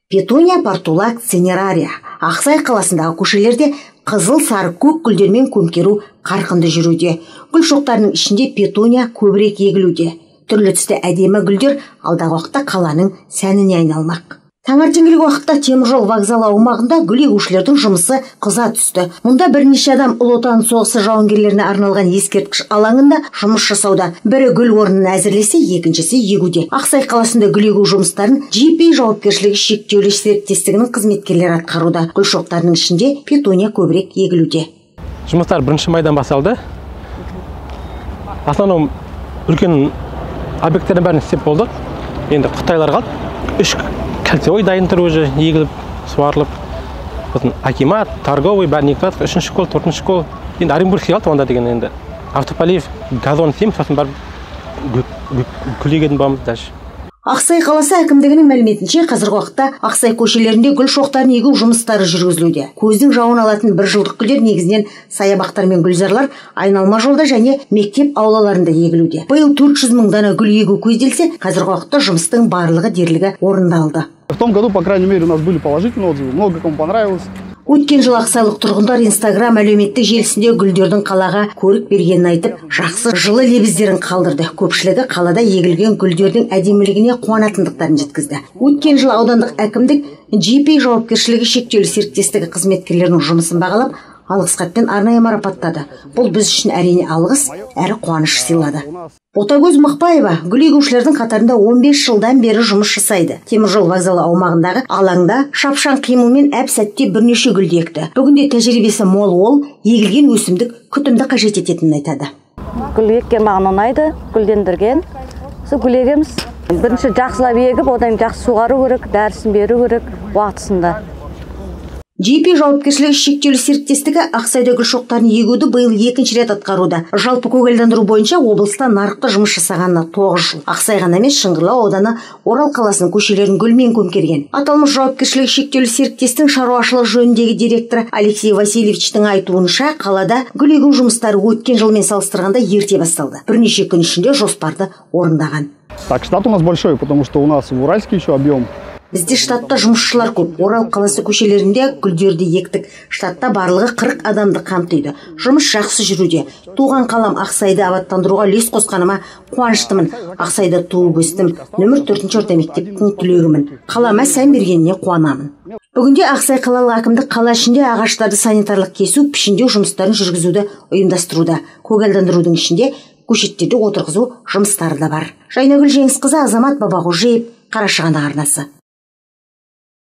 Петуния портулак цинерария. Ақсай қаласындағы көшелерде қызыл, сары, көк гүлдермен көмкеру қарқынды жүруде. Гүл шоқтарының ішінде петуния көбірек егілуде. Түрлі түсті әдемі гүлдер алдағы уақытта қаланың сәніне айналмақ. Таңертеңгілік уақытта теміржол вокзалы аумағында гүл егушілердің жұмысы қыза түсті. Мұнда бірнеше адам Ұлы Отан соғысы жауынгерлеріне арналған ескерткіш алаңында жұмыс жасауда. Бірі гүл орнын әзірлесе, екіншісі егуде. Ақсай қаласында гүл егу жұмыстарын JP жауапкершілігі шектеулі серіктестігінің қызметкерлері атқаруда. Гүл шоқтарының ішінде петуния көбірек егілуде. Жұмыстар 1 майдан басталды. Основном үлкен объекттердің бәрін істеп болдық. Енді Қытайлар қалды. 3 кольцевой дайын тұр уже, егіліп, суарылып. Акимат, торговый, бәрін егіп жатыр. 3-ші школ, 4-ші школ. Енді Оренбургке қалды онда деген енді. Автополив, газон сем, сосын барып гүл егетін боламыз дальше. Ақсай қаласы әкімдігінің мәліметінше, қазіргі уақытта Ақсай көшелерінде гүл шоқтарын егу жұмыстары жүргізілуде. Көздің жауын алатын бір жылдық гүлдер негізінен саябақтар мен гүлзарлар айналма жолда және мектеп аулаларында егілуде. Биыл 400 мың дана гүл егу көзделсе, қазіргі уақытта жұмыстың барлығы дерлігі орындалды. В том году, по крайней мере, у нас были положительные отзывы, много кому понравилось. Өткен жыл ақсайлық тұрғындар Инстаграм әлеуметтік желісінде гүлдердің қалаға көрік бергенін айтып, жақсы жылы лебіздерін қалдырды. Көпшілігі қалада егілген гүлдердің әдемілігіне қуанатындықтарын жеткізді. Өткен жыл аудандық әкімдік JP жауапкершілігі шектеулі серіктестігі қызметкерлерінің жұмысын бағалап, алғыс хатпен арнайы марапаттады. Бұл біз үшін әрине алғыс, әрі қуаныш сыйлады. Ботагөз Мақпаева гүл егушілердің қатарында 15 жылдан бері жұмыс жасайды. Теміржол вокзалы аумағындағы алаңда шапшаң қимылмен әп сәтте бірнеше гүл екті. Бүгінде тәжірибесі мол, ол егілген өсімдік күтімді қажет ететінін айтады. Гүл еккен маған ұнайды, гүлдендірген. Сол гүл егеміз. Бірінші жақсылап егіп, одан жақсы суғару керек, дәрісін беру керек уақытысында. JP жауапкершілігі шектеулі серіктестігі Ақсайда гүл шоқтарын егуді биыл 2-ші рет атқаруда. Жалпы көгалдандыру бойынша облыста нарықта жұмыс жасағанына 9 жыл. Ақсай ғана емес, Шыңғырлау ауданы, Орал қаласының көшелерін гүлмен көмкерген. Аталмыш жауапкершілігі шектеулі серіктестің шаруашылық жөніндегі директоры Алексей Васильевичтің айтуынша, қалада гүл егу жұмыстары өткен жылмен салыстырғанда ерте басталды. Бірнеше күн ішінде жоспарды орындаған. Так, штат у нас большой, потому что у нас в Уральске еще объем. Бізде штатта жұмысшылар көп. Орал қаласы көшелерінде гүлдерді ектік. Штатта барлығы 40 адамды қамтиды. Жұмыс жақсы жүруде. Туған қалам Ақсайды абаттандыруға үлес қосқаныма қуаныштымын. Ақсайда туып өстім. Нөмір 4-ші орта мектептің түлегімін. Қалама сән бергеніне қуанамын. Бүгінде Ақсай қалалық әкімдік қала ішінде ағаштарды санитарлық кесу, пішіндеу жұмыстарын жүргізуді ұйымдастыруда. Көгалдандырудың ішінде көшеттерді отырғызу жұмыстары да бар. Жайнагүл Жеңісқызы, Азамат Бабақожаев, Қарашығанақ арнасы.